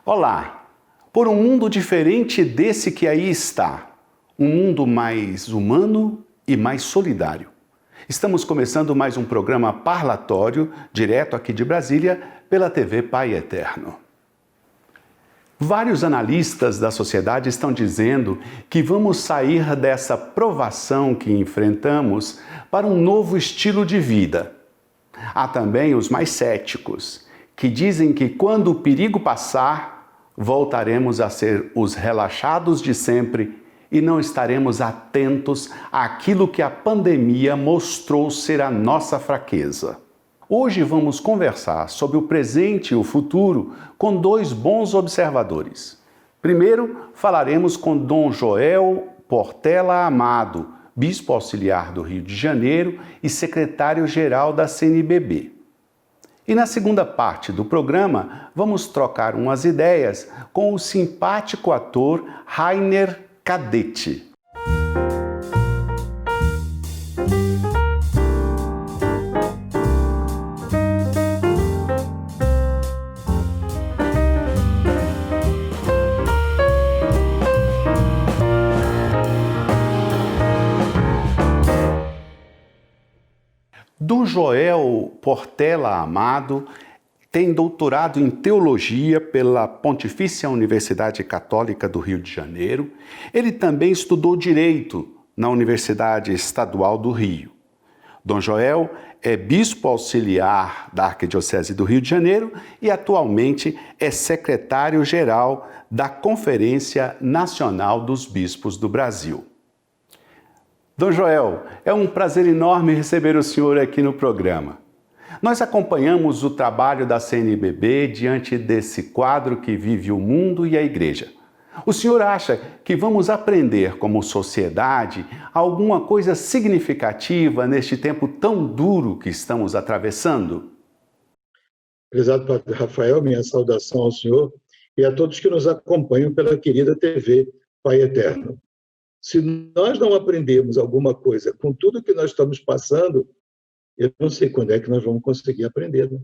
Olá! Por um mundo diferente desse que aí está, um mundo mais humano e mais solidário. Estamos começando mais um programa parlatório, direto aqui de Brasília, pela TV Pai Eterno. Vários analistas da sociedade estão dizendo que vamos sair dessa provação que enfrentamos para um novo estilo de vida. Há também os mais céticos, que dizem que quando o perigo passar, voltaremos a ser os relaxados de sempre e não estaremos atentos àquilo que a pandemia mostrou ser a nossa fraqueza. Hoje vamos conversar sobre o presente e o futuro com dois bons observadores. Primeiro, falaremos com Dom Joel Portela Amado, bispo auxiliar do Rio de Janeiro e secretário-geral da CNBB. E na segunda parte do programa, vamos trocar umas ideias com o simpático ator Rainer Cadete. Dom Joel Portela Amado tem doutorado em teologia pela Pontifícia Universidade Católica do Rio de Janeiro. Ele também estudou direito na Universidade Estadual do Rio. Dom Joel é bispo auxiliar da Arquidiocese do Rio de Janeiro e atualmente é secretário-geral da Conferência Nacional dos Bispos do Brasil. Dom Joel, é um prazer enorme receber o senhor aqui no programa. Nós acompanhamos o trabalho da CNBB diante desse quadro que vive o mundo e a Igreja. O senhor acha que vamos aprender como sociedade alguma coisa significativa neste tempo tão duro que estamos atravessando? Prezado Padre Rafael, minha saudação ao senhor e a todos que nos acompanham pela querida TV Pai Eterno. Se nós não aprendermos alguma coisa com tudo que nós estamos passando, eu não sei quando é que nós vamos conseguir aprender. Né?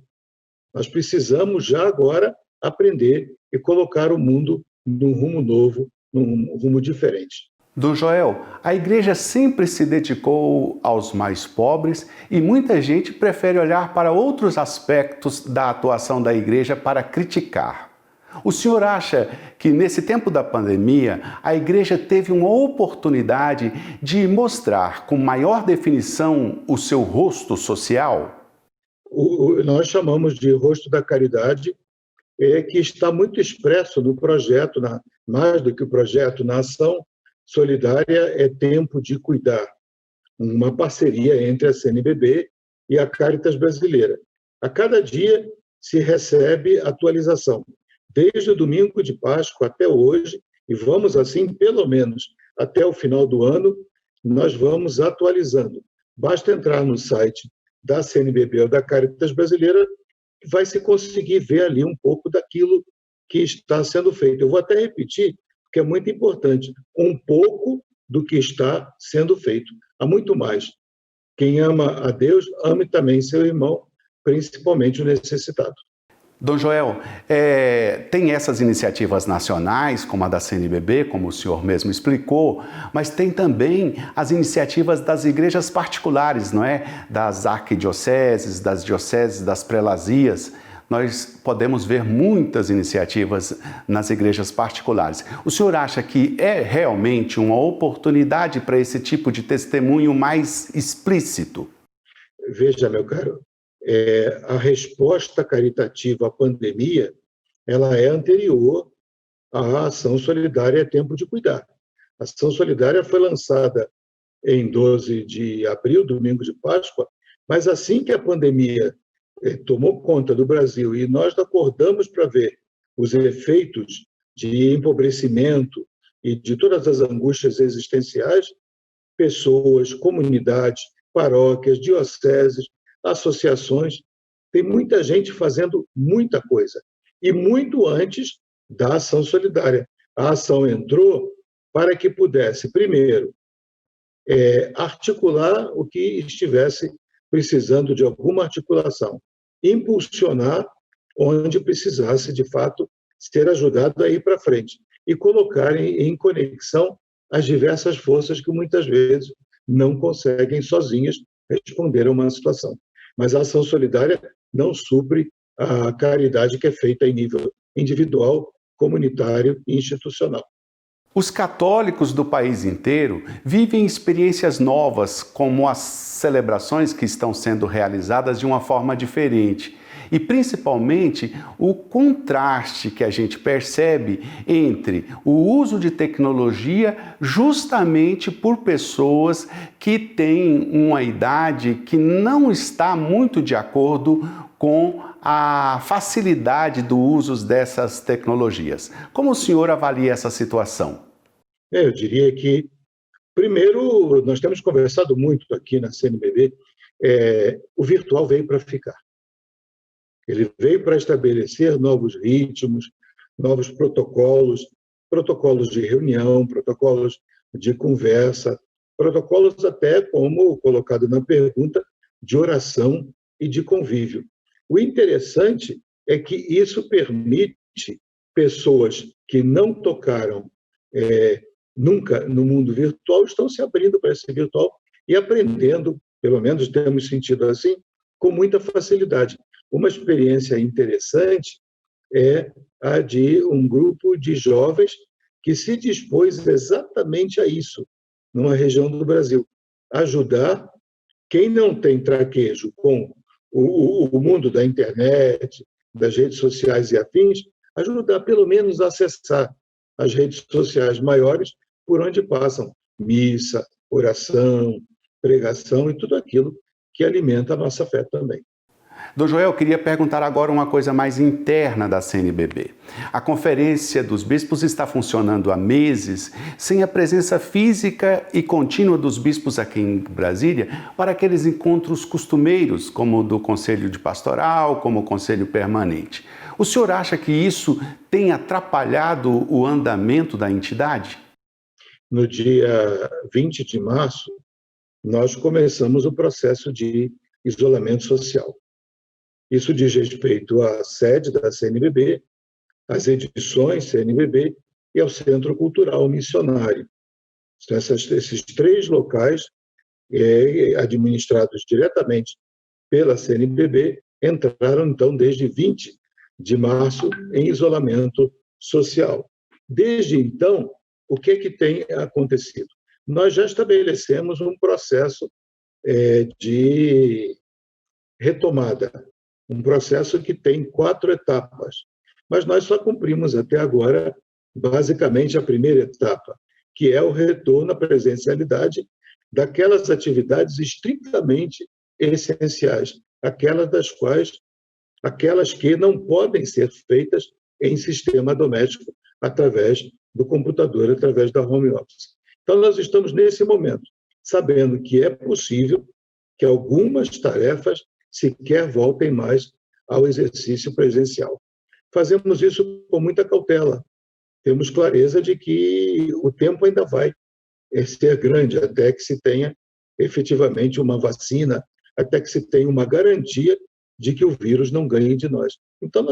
Nós precisamos já agora aprender e colocar o mundo num rumo novo, num rumo diferente. Dom Joel, a Igreja sempre se dedicou aos mais pobres e muita gente prefere olhar para outros aspectos da atuação da Igreja para criticar. O senhor acha que nesse tempo da pandemia a Igreja teve uma oportunidade de mostrar com maior definição o seu rosto social? Nós chamamos de rosto da caridade, que está muito expresso no projeto, mais do que o projeto, na ação solidária é tempo de cuidar. Uma parceria entre a CNBB e a Caritas Brasileira. A cada dia se recebe atualização. Desde o domingo de Páscoa até hoje, e vamos assim pelo menos até o final do ano, nós vamos atualizando. Basta entrar no site da CNBB ou da Caritas Brasileira e vai se conseguir ver ali um pouco daquilo que está sendo feito. Eu vou até repetir, porque é muito importante, um pouco do que está sendo feito. Há muito mais. Quem ama a Deus, ame também seu irmão, principalmente o necessitado. Dom Joel, tem essas iniciativas nacionais, como a da CNBB, como o senhor mesmo explicou, mas tem também as iniciativas das igrejas particulares, não é? Das arquidioceses, das dioceses, das prelazias. Nós podemos ver muitas iniciativas nas igrejas particulares. O senhor acha que é realmente uma oportunidade para esse tipo de testemunho mais explícito? Veja, meu caro, a resposta caritativa à pandemia, ela é anterior à ação solidária Tempo de Cuidar. A ação solidária foi lançada em 12 de abril, domingo de Páscoa, mas assim que a pandemia tomou conta do Brasil e nós acordamos para ver os efeitos de empobrecimento e de todas as angústias existenciais, pessoas, comunidades, paróquias, dioceses, associações, tem muita gente fazendo muita coisa. E muito antes da ação solidária. A ação entrou para que pudesse, primeiro, articular o que estivesse precisando de alguma articulação, impulsionar onde precisasse, de fato, ser ajudado a ir para frente e colocar em conexão as diversas forças que muitas vezes não conseguem sozinhas responder a uma situação. Mas a ação solidária não supre a caridade que é feita em nível individual, comunitário e institucional. Os católicos do país inteiro vivem experiências novas, como as celebrações que estão sendo realizadas de uma forma diferente. E principalmente o contraste que a gente percebe entre o uso de tecnologia justamente por pessoas que têm uma idade que não está muito de acordo com a facilidade do uso dessas tecnologias. Como o senhor avalia essa situação? Eu diria que, primeiro, nós temos conversado muito aqui na CNBB, o virtual veio para ficar. Ele veio para estabelecer novos ritmos, novos protocolos, protocolos de reunião, protocolos de conversa, protocolos até, como colocado na pergunta, de oração e de convívio. O interessante é que isso permite pessoas que não tocaram nunca no mundo virtual, estão se abrindo para esse virtual e aprendendo, pelo menos temos sentido assim, com muita facilidade. Uma experiência interessante é a de um grupo de jovens que se dispôs exatamente a isso, numa região do Brasil, ajudar quem não tem traquejo com o mundo da internet, das redes sociais e afins, ajudar pelo menos a acessar as redes sociais maiores por onde passam missa, oração, pregação e tudo aquilo que alimenta a nossa fé também. Dom Joel, eu queria perguntar agora uma coisa mais interna da CNBB. A Conferência dos Bispos está funcionando há meses sem a presença física e contínua dos bispos aqui em Brasília para aqueles encontros costumeiros, como o do Conselho de Pastoral, como o Conselho Permanente. O senhor acha que isso tem atrapalhado o andamento da entidade? No dia 20 de março, nós começamos o processo de isolamento social. Isso diz respeito à sede da CNBB, às edições CNBB e ao Centro Cultural Missionário. Então, esses três locais, administrados diretamente pela CNBB, entraram, então, desde 20 de março em isolamento social. Desde então, o que tem acontecido? Nós já estabelecemos um processo de retomada, um processo que tem 4 etapas, mas nós só cumprimos até agora, basicamente, a primeira etapa, que é o retorno à presencialidade daquelas atividades estritamente essenciais, aquelas que não podem ser feitas em sistema doméstico, através do computador, através da home office. Então, nós estamos nesse momento, sabendo que é possível que algumas tarefas sequer voltem mais ao exercício presencial. Fazemos isso com muita cautela. Temos clareza de que o tempo ainda vai ser grande até que se tenha efetivamente uma vacina, até que se tenha uma garantia de que o vírus não ganhe de nós. Então,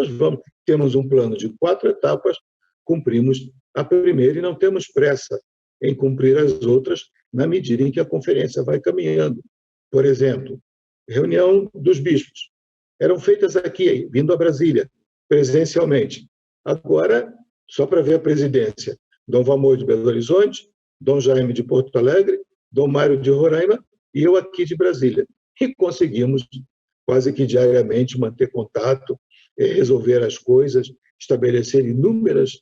temos um plano de 4 etapas, cumprimos a primeira e não temos pressa em cumprir as outras na medida em que a conferência vai caminhando. Por exemplo, reunião dos bispos. Eram feitas aqui, vindo a Brasília, presencialmente. Agora, só para ver a presidência, Dom Valmor de Belo Horizonte, Dom Jaime de Porto Alegre, Dom Mário de Roraima e eu aqui de Brasília. E conseguimos, quase que diariamente, manter contato, resolver as coisas, estabelecer inúmeras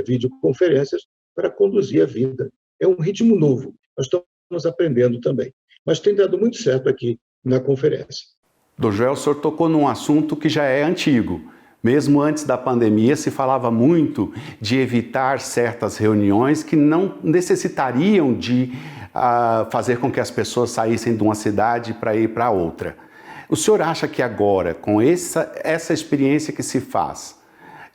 videoconferências para conduzir a vida. É um ritmo novo, nós estamos aprendendo também. Mas tem dado muito certo aqui na conferência. Dom Joel, o senhor tocou num assunto que já é antigo. Mesmo antes da pandemia, se falava muito de evitar certas reuniões que não necessitariam de fazer com que as pessoas saíssem de uma cidade para ir para outra. O senhor acha que agora, com essa experiência que se faz,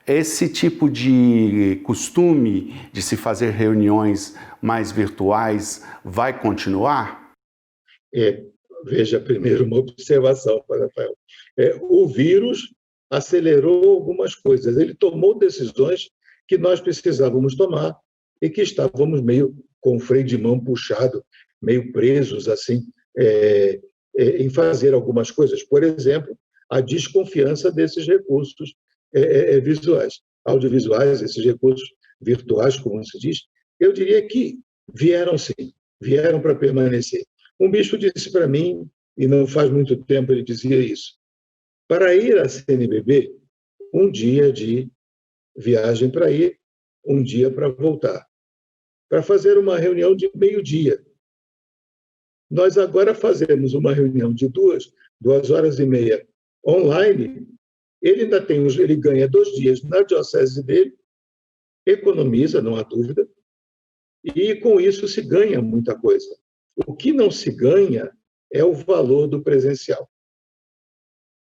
esse tipo de costume de se fazer reuniões mais virtuais vai continuar? Veja primeiro uma observação, Rafael. O vírus acelerou algumas coisas. Ele tomou decisões que nós precisávamos tomar e que estávamos meio com o freio de mão puxado, meio presos assim, em fazer algumas coisas. Por exemplo, a desconfiança desses recursos visuais, audiovisuais, esses recursos virtuais, como se diz. Eu diria que vieram sim, vieram para permanecer. Um bispo disse para mim, e não faz muito tempo ele dizia isso, para ir à CNBB, um dia de viagem para ir, um dia para voltar. Para fazer uma reunião de meio-dia. Nós agora fazemos uma reunião de 2 horas e meia online. Ele ainda tem, ele ganha 2 dias na diocese dele, economiza, não há dúvida, e com isso se ganha muita coisa. O que não se ganha é o valor do presencial.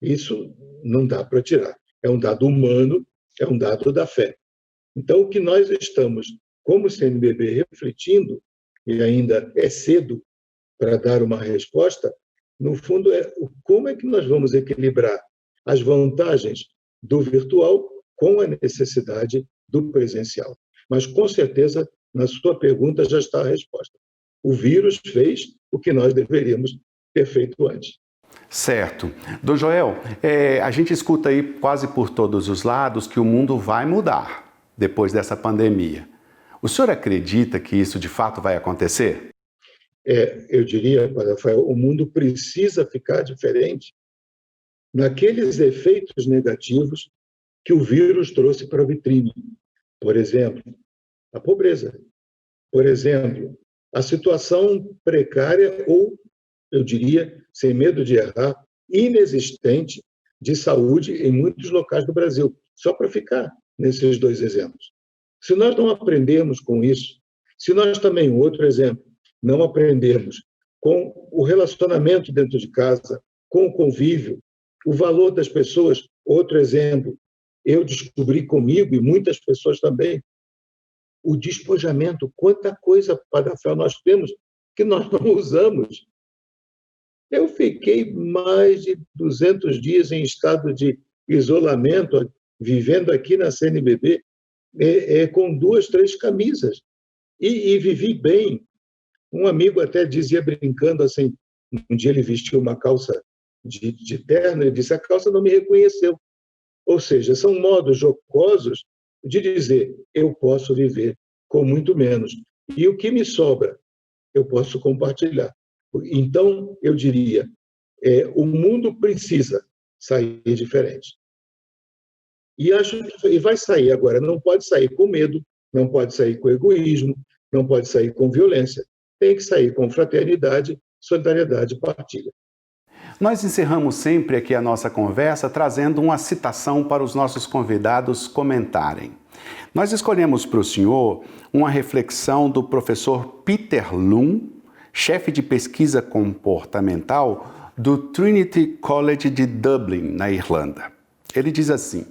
Isso não dá para tirar. É um dado humano, é um dado da fé. Então, o que nós estamos, como CNBB, refletindo, e ainda é cedo para dar uma resposta, no fundo é como é que nós vamos equilibrar as vantagens do virtual com a necessidade do presencial. Mas, com certeza, na sua pergunta já está a resposta. O vírus fez o que nós deveríamos ter feito antes. Certo. Dom Joel, a gente escuta aí quase por todos os lados que o mundo vai mudar depois dessa pandemia. O senhor acredita que isso de fato vai acontecer? Eu diria, Rafael, o mundo precisa ficar diferente naqueles efeitos negativos que o vírus trouxe para a vitrine. Por exemplo, a pobreza. Por exemplo, a situação precária ou, eu diria, sem medo de errar, inexistente de saúde em muitos locais do Brasil. Só para ficar nesses 2 exemplos. Se nós não aprendermos com isso, se nós também, outro exemplo, não aprendermos com o relacionamento dentro de casa, com o convívio, o valor das pessoas, outro exemplo, eu descobri comigo e muitas pessoas também, o despojamento, quanta coisa, Padre Rafael, nós temos que nós não usamos. Eu fiquei mais de 200 dias em estado de isolamento, vivendo aqui na CNBB, com 2, 3 camisas. E vivi bem. Um amigo até dizia, brincando assim, um dia ele vestiu uma calça de terno, ele disse, a calça não me reconheceu. Ou seja, são modos jocosos de dizer, eu posso viver com muito menos. E o que me sobra, eu posso compartilhar. Então, eu diria, o mundo precisa sair diferente. E acho que vai sair agora, não pode sair com medo, não pode sair com egoísmo, não pode sair com violência. Tem que sair com fraternidade, solidariedade e partilha. Nós encerramos sempre aqui a nossa conversa trazendo uma citação para os nossos convidados comentarem. Nós escolhemos para o senhor uma reflexão do professor Peter Loom, chefe de pesquisa comportamental do Trinity College de Dublin, na Irlanda. Ele diz assim: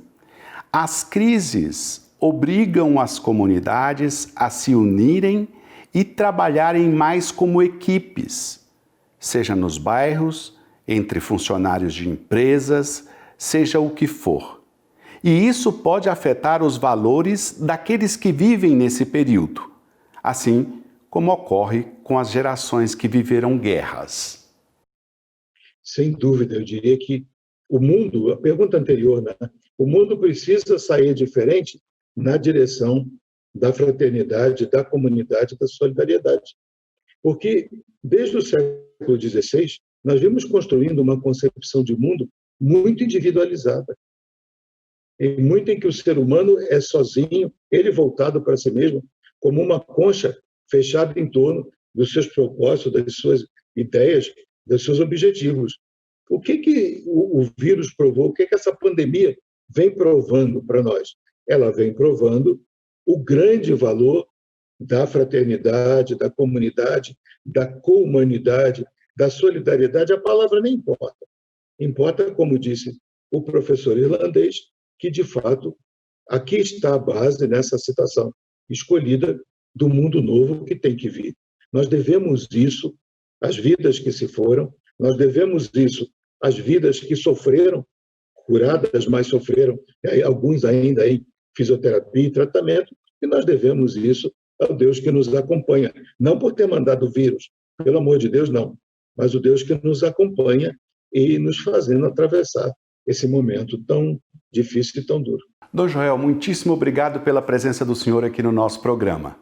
as crises obrigam as comunidades a se unirem e trabalharem mais como equipes, seja nos bairros, entre funcionários de empresas, seja o que for. E isso pode afetar os valores daqueles que vivem nesse período, assim como ocorre com as gerações que viveram guerras. Sem dúvida, eu diria que o mundo, a pergunta anterior, né? O mundo precisa sair diferente na direção da fraternidade, da comunidade, da solidariedade. Porque, desde o século XVI, nós vimos construindo uma concepção de mundo muito individualizada. E muito em que o ser humano é sozinho, ele voltado para si mesmo, como uma concha fechada em torno dos seus propósitos, das suas ideias, dos seus objetivos. O que o vírus provou? O que essa pandemia vem provando para nós? Ela vem provando o grande valor da fraternidade, da comunidade, da co-humanidade, da solidariedade. A palavra nem importa. Importa, como disse o professor irlandês, que, de fato, aqui está a base, nessa citação escolhida, do mundo novo que tem que vir. Nós devemos isso às vidas que se foram, nós devemos isso às vidas que sofreram curadas, mas sofreram, alguns ainda em fisioterapia e tratamento, e nós devemos isso ao Deus que nos acompanha. Não por ter mandado o vírus, pelo amor de Deus, não, mas o Deus que nos acompanha e nos fazendo atravessar esse momento tão difícil e tão duro. Dom Joel, muitíssimo obrigado pela presença do senhor aqui no nosso programa.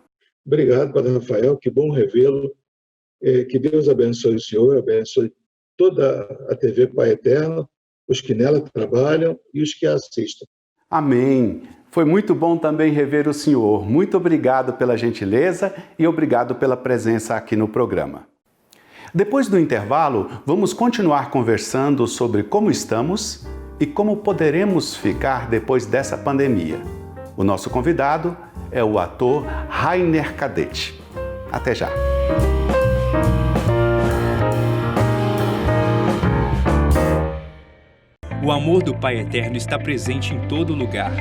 Obrigado, Padre Rafael, que bom revê-lo. Que Deus abençoe o senhor, abençoe toda a TV Pai Eterno, os que nela trabalham e os que a assistem. Amém. Foi muito bom também rever o senhor. Muito obrigado pela gentileza e obrigado pela presença aqui no programa. Depois do intervalo, vamos continuar conversando sobre como estamos e como poderemos ficar depois dessa pandemia. O nosso convidado é o ator Rainer Cadete. Até já! O amor do Pai Eterno está presente em todo lugar.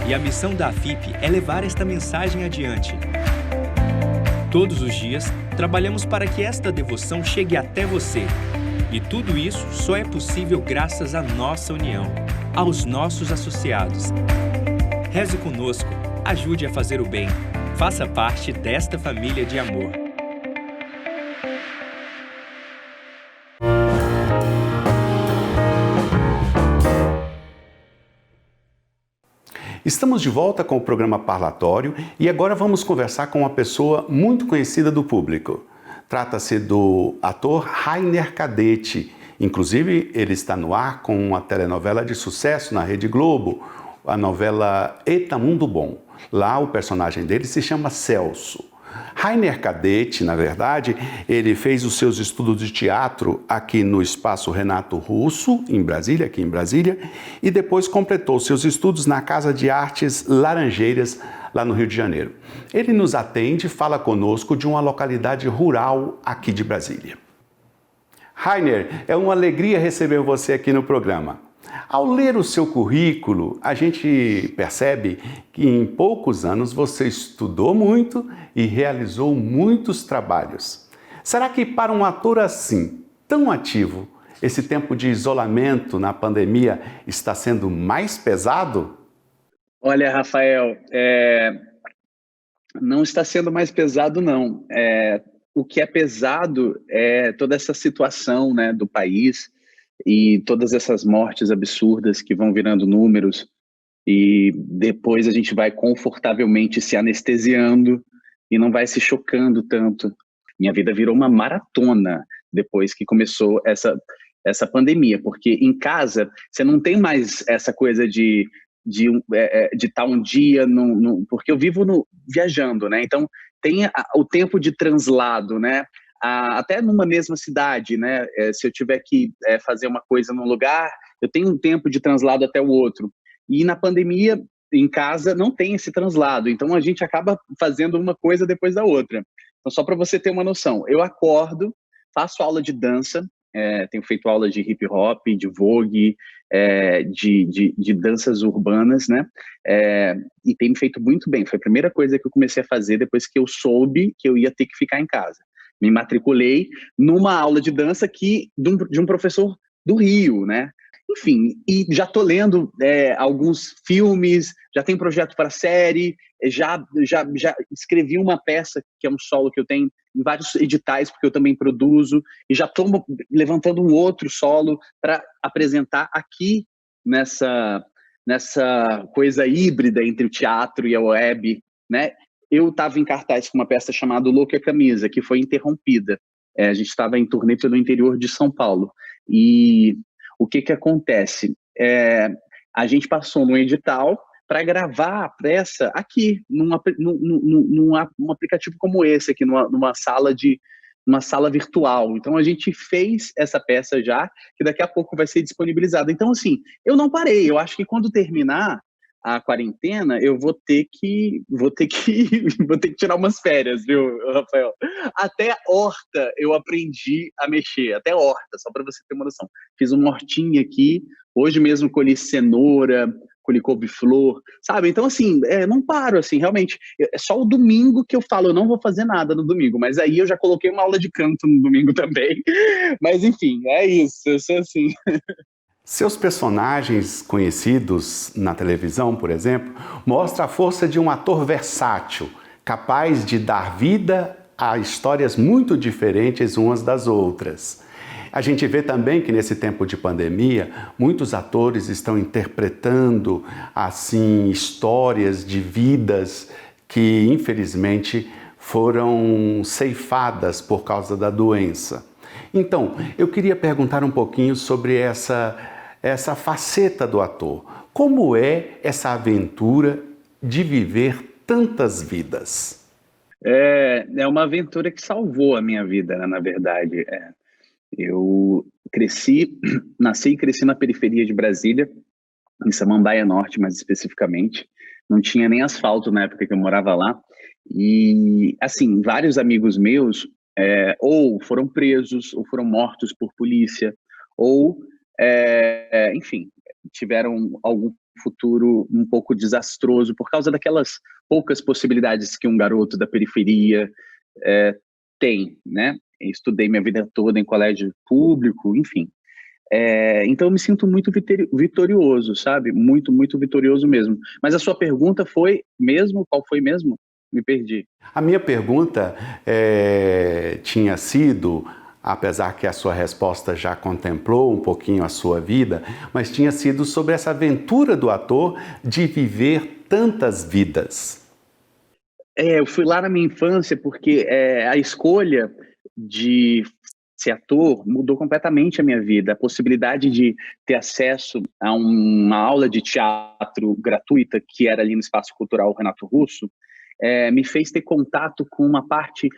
E a missão da AFIP é levar esta mensagem adiante. Todos os dias, trabalhamos para que esta devoção chegue até você. E tudo isso só é possível graças à nossa união, aos nossos associados. Reze conosco, ajude a fazer o bem. Faça parte desta família de amor. Estamos de volta com o programa Parlatório e agora vamos conversar com uma pessoa muito conhecida do público. Trata-se do ator Rainer Cadete. Inclusive, ele está no ar com uma telenovela de sucesso na Rede Globo, a novela Eita Mundo Bom. Lá o personagem dele se chama Celso. Rainer Cadete, na verdade, ele fez os seus estudos de teatro aqui no Espaço Renato Russo, aqui em Brasília, e depois completou seus estudos na Casa de Artes Laranjeiras, lá no Rio de Janeiro. Ele nos atende e fala conosco de uma localidade rural aqui de Brasília. Rainer, é uma alegria receber você aqui no programa. Ao ler o seu currículo, a gente percebe que em poucos anos você estudou muito e realizou muitos trabalhos. Será que para um ator assim, tão ativo, esse tempo de isolamento na pandemia está sendo mais pesado? Olha, Rafael, não está sendo mais pesado, não. O que é pesado é toda essa situação, né, do país, e todas essas mortes absurdas que vão virando números, e depois a gente vai confortavelmente se anestesiando e não vai se chocando tanto. Minha vida virou uma maratona depois que começou essa pandemia, porque em casa você não tem mais essa coisa de estar um dia, porque eu vivo viajando, né? Então tem o tempo de translado, né? Até numa mesma cidade, né? Se eu tiver que fazer uma coisa num lugar, eu tenho um tempo de translado até o outro. E na pandemia, em casa, não tem esse translado. Então a gente acaba fazendo uma coisa depois da outra. Então, só para você ter uma noção, eu acordo, faço aula de dança, tenho feito aula de hip hop, de vogue, de danças urbanas, né? E tem me feito muito bem. Foi a primeira coisa que eu comecei a fazer depois que eu soube que eu ia ter que ficar em casa. Me matriculei numa aula de dança de um professor do Rio, né? Enfim, e já estou lendo alguns filmes, já tem projeto para série, já escrevi uma peça, que é um solo que eu tenho em vários editais, porque eu também produzo, e já estou levantando um outro solo para apresentar aqui nessa coisa híbrida entre o teatro e a web, né? Eu estava em cartaz com uma peça chamada Louco e a Camisa, que foi interrompida. A gente estava em turnê pelo interior de São Paulo. E o que acontece? A gente passou no edital para gravar a peça aqui, num aplicativo como esse, aqui numa sala virtual. Então, a gente fez essa peça já, que daqui a pouco vai ser disponibilizada. Então, assim, eu não parei. Eu acho que quando terminar a quarentena, eu vou ter que tirar umas férias, viu, Rafael? Até horta eu aprendi a mexer, até horta, só para você ter uma noção. Fiz uma hortinha aqui, hoje mesmo colhi cenoura, colhi couve-flor, sabe? Então, assim, não paro, assim, realmente. É só o domingo que eu falo, eu não vou fazer nada no domingo, mas aí eu já coloquei uma aula de canto no domingo também. Mas, enfim, é isso, eu sou assim. Seus personagens conhecidos na televisão, por exemplo, mostram a força de um ator versátil, capaz de dar vida a histórias muito diferentes umas das outras. A gente vê também que nesse tempo de pandemia, muitos atores estão interpretando assim histórias de vidas que infelizmente foram ceifadas por causa da doença. Então, eu queria perguntar um pouquinho sobre essa faceta do ator. Como é essa aventura de viver tantas vidas? É uma aventura que salvou a minha vida, né, na verdade. Eu nasci e cresci na periferia de Brasília, em Samambaia Norte, mais especificamente. Não tinha nem asfalto na época que eu morava lá. E, assim, vários amigos meus ou foram presos, ou foram mortos por polícia, ou, enfim, tiveram algum futuro um pouco desastroso por causa daquelas poucas possibilidades que um garoto da periferia tem, né? Estudei minha vida toda em colégio público, enfim. Então eu me sinto muito vitorioso, sabe? Muito, muito vitorioso mesmo. Mas a sua pergunta foi mesmo? Qual foi mesmo? Me perdi. A minha pergunta tinha sido, apesar que a sua resposta já contemplou um pouquinho a sua vida, mas tinha sido sobre essa aventura do ator de viver tantas vidas. Eu fui lá na minha infância porque a escolha de ser ator mudou completamente a minha vida. A possibilidade de ter acesso a uma aula de teatro gratuita, que era ali no Espaço Cultural Renato Russo, me fez ter contato com uma parte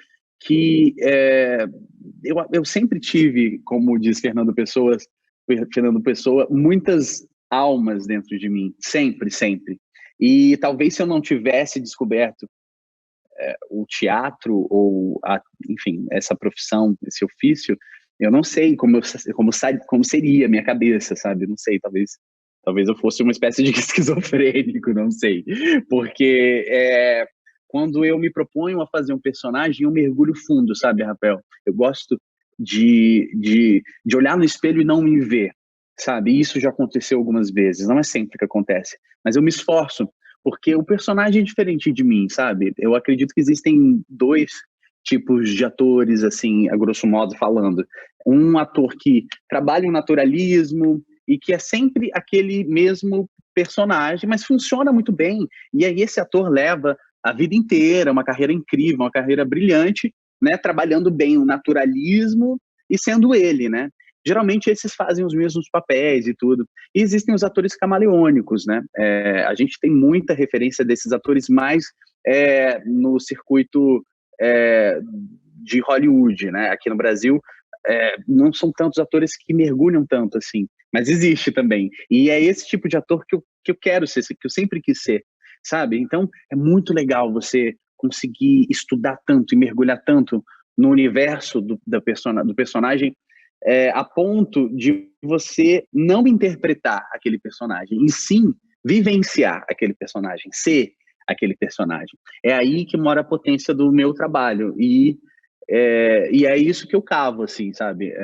que eu sempre tive, como diz Fernando Pessoa, muitas almas dentro de mim, sempre, sempre. E talvez se eu não tivesse descoberto o teatro ou, enfim, essa profissão, esse ofício, eu não sei como seria a minha cabeça, sabe? Não sei, talvez eu fosse uma espécie de esquizofrênico, não sei. Porque quando eu me proponho a fazer um personagem, eu mergulho fundo, sabe, Rafael? Eu gosto de olhar no espelho e não me ver, sabe? Isso já aconteceu algumas vezes, não é sempre que acontece, mas eu me esforço, porque o personagem é diferente de mim, sabe? Eu acredito que existem dois tipos de atores, assim, a grosso modo falando. Um ator que trabalha o naturalismo e que é sempre aquele mesmo personagem, mas funciona muito bem. E aí esse ator leva a vida inteira, uma carreira incrível, uma carreira brilhante, né? Trabalhando bem o naturalismo e sendo ele, né? Geralmente esses fazem os mesmos papéis e tudo. E existem os atores camaleônicos, né? A gente tem muita referência desses atores mais no circuito de Hollywood, né? Aqui no Brasil, não são tantos atores que mergulham tanto assim, mas existe também. E é esse tipo de ator que eu quero ser, que eu sempre quis ser, sabe? Então, é muito legal você conseguir estudar tanto e mergulhar tanto no universo do personagem, a ponto de você não interpretar aquele personagem, e sim vivenciar aquele personagem, ser aquele personagem. É aí que mora a potência do meu trabalho, e é isso que eu cavo, assim, sabe?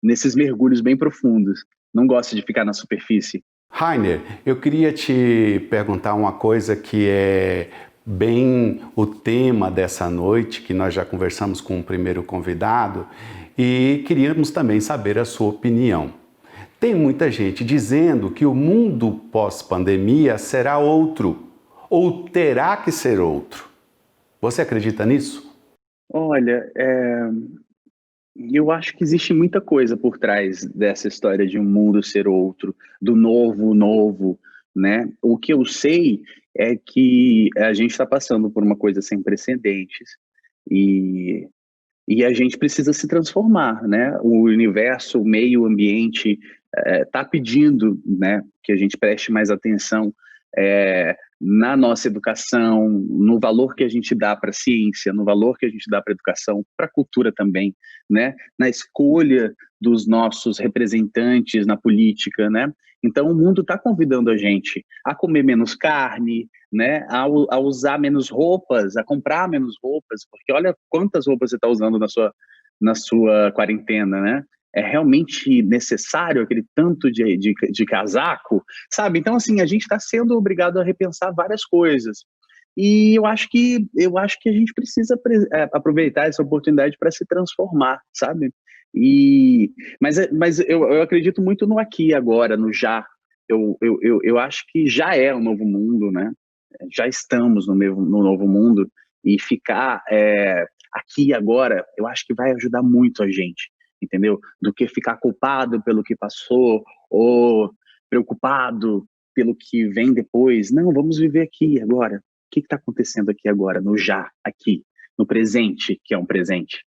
Nesses mergulhos bem profundos. Não gosto de ficar na superfície. Rainer, eu queria te perguntar uma coisa que é bem o tema dessa noite, que nós já conversamos com o primeiro convidado, e queríamos também saber a sua opinião. Tem muita gente dizendo que o mundo pós-pandemia será outro, ou terá que ser outro. Você acredita nisso? Olha, eu acho que existe muita coisa por trás dessa história de um mundo ser outro, do novo, né? O que eu sei é que a gente está passando por uma coisa sem precedentes e a gente precisa se transformar, né? O universo, o meio ambiente está pedindo, né, que a gente preste mais atenção na nossa educação, no valor que a gente dá para a ciência, no valor que a gente dá para a educação, para a cultura também, né? Na escolha dos nossos representantes na política, né? Então o mundo está convidando a gente a comer menos carne, né? A usar menos roupas, a comprar menos roupas, porque olha quantas roupas você está usando na sua quarentena, né? É realmente necessário aquele tanto de casaco, sabe? Então, assim, a gente está sendo obrigado a repensar várias coisas. E eu acho que a gente precisa aproveitar essa oportunidade para se transformar, sabe? Mas eu acredito muito no aqui e agora, no já. Eu acho que já é o novo mundo, né? Já estamos no novo mundo, e ficar aqui e agora, eu acho que vai ajudar muito a gente, entendeu? Do que ficar culpado pelo que passou, ou preocupado pelo que vem depois. Não, vamos viver aqui agora. O que está acontecendo aqui agora, no já, aqui, no presente, que é um presente.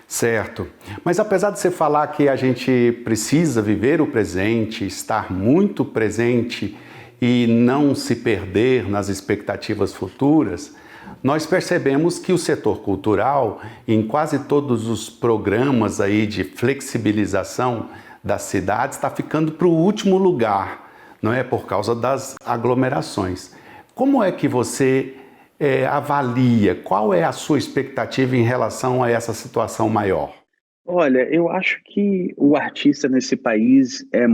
Certo. Mas apesar de você falar que a gente precisa viver o presente, estar muito presente e não se perder nas expectativas futuras, nós percebemos que o setor cultural, em quase todos os programas aí de flexibilização das cidades, está ficando para o último lugar, não é? Por causa das aglomerações. Como é que você avalia? Qual é a sua expectativa em relação a essa situação maior? Olha, eu acho que o artista nesse país é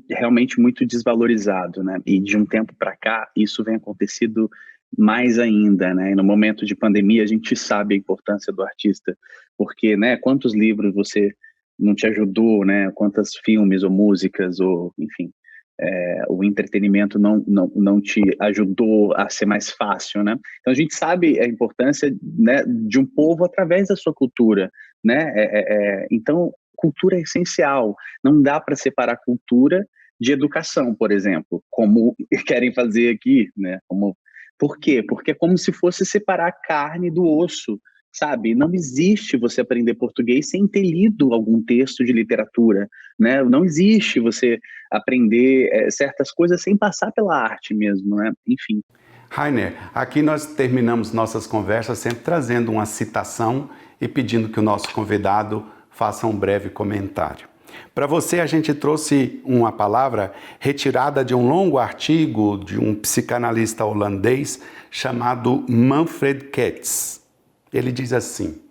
realmente muito desvalorizado, né? E de um tempo para cá, isso vem acontecido mais ainda, né? E no momento de pandemia, a gente sabe a importância do artista, porque, né? Quantos livros você não te ajudou, né? Quantos filmes ou músicas, ou, enfim, o entretenimento não te ajudou a ser mais fácil, né? Então a gente sabe a importância, né, de um povo através da sua cultura, né? Então cultura é essencial. Não dá para separar cultura de educação, por exemplo, como querem fazer aqui, né? Por quê? Porque é como se fosse separar a carne do osso. Sabe, não existe você aprender português sem ter lido algum texto de literatura, né? Não existe você aprender certas coisas sem passar pela arte mesmo, né? Enfim. Rainer, aqui nós terminamos nossas conversas sempre trazendo uma citação e pedindo que o nosso convidado faça um breve comentário. Para você, a gente trouxe uma palavra retirada de um longo artigo de um psicanalista holandês chamado Manfred Ketz. Ele diz assim: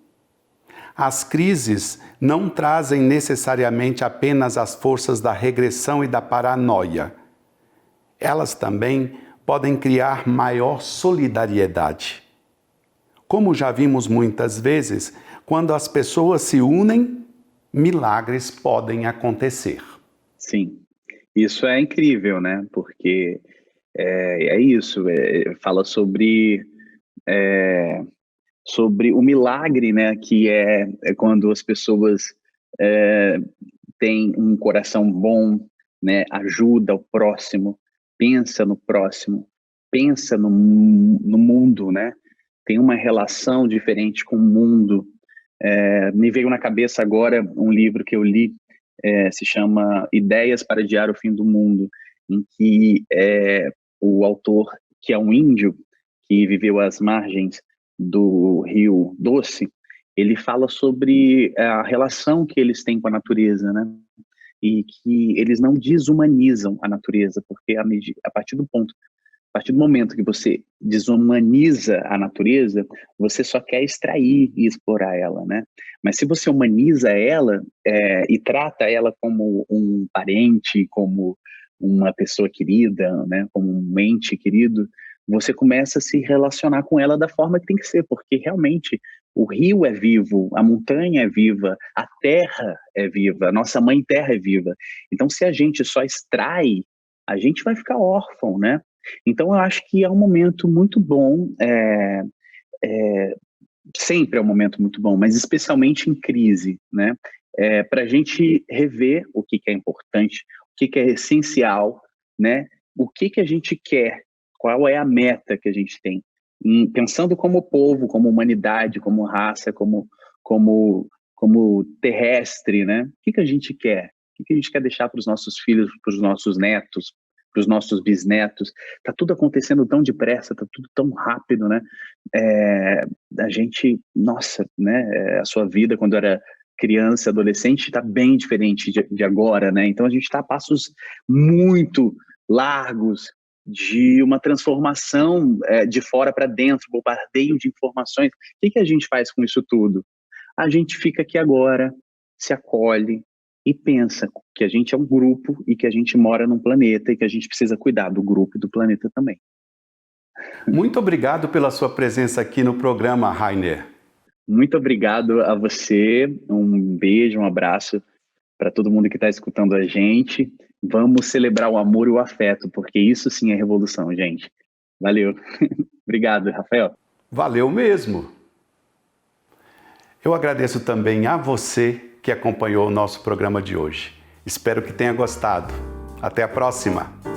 as crises não trazem necessariamente apenas as forças da regressão e da paranoia. Elas também podem criar maior solidariedade. Como já vimos muitas vezes, quando as pessoas se unem, milagres podem acontecer. Sim, isso é incrível, né? Porque é isso, fala sobre o milagre, né, que é quando as pessoas têm um coração bom, né, ajuda o próximo, pensa no próximo, pensa no mundo, né, tem uma relação diferente com o mundo. Me veio na cabeça agora um livro que eu li, se chama Ideias para Adiar o Fim do Mundo, em que o autor, que é um índio, que viveu às margens do Rio Doce, ele fala sobre a relação que eles têm com a natureza, né? E que eles não desumanizam a natureza, porque a partir do momento que você desumaniza a natureza, você só quer extrair e explorar ela, né? Mas se você humaniza ela e trata ela como um parente, como uma pessoa querida, né? Como um ente querido, você começa a se relacionar com ela da forma que tem que ser, porque realmente o rio é vivo, a montanha é viva, a terra é viva, a nossa mãe terra é viva. Então, se a gente só extrai, a gente vai ficar órfão, né? Então, eu acho que é um momento muito bom, sempre é um momento muito bom, mas especialmente em crise, né? Para a gente rever o que é importante, o que é essencial, né? O que a gente quer, qual é a meta que a gente tem, pensando como povo, como humanidade, como raça, como terrestre, né? O que a gente quer? O que a gente quer deixar para os nossos filhos, para os nossos netos, para os nossos bisnetos? Tá tudo acontecendo tão depressa, tá tudo tão rápido, né? A gente, nossa, né? A sua vida quando era criança, adolescente, está bem diferente de agora, né? Então a gente está a passos muito largos de uma transformação de fora para dentro, bombardeio de informações. O que a gente faz com isso tudo? A gente fica aqui agora, se acolhe, e pensa que a gente é um grupo e que a gente mora num planeta e que a gente precisa cuidar do grupo e do planeta também. Muito obrigado pela sua presença aqui no programa, Rainer. Muito obrigado a você, um beijo, um abraço para todo mundo que está escutando a gente. Vamos celebrar o amor e o afeto, porque isso sim é revolução, gente. Valeu. Obrigado, Rafael. Valeu mesmo. Eu agradeço também a você que acompanhou o nosso programa de hoje. Espero que tenha gostado. Até a próxima!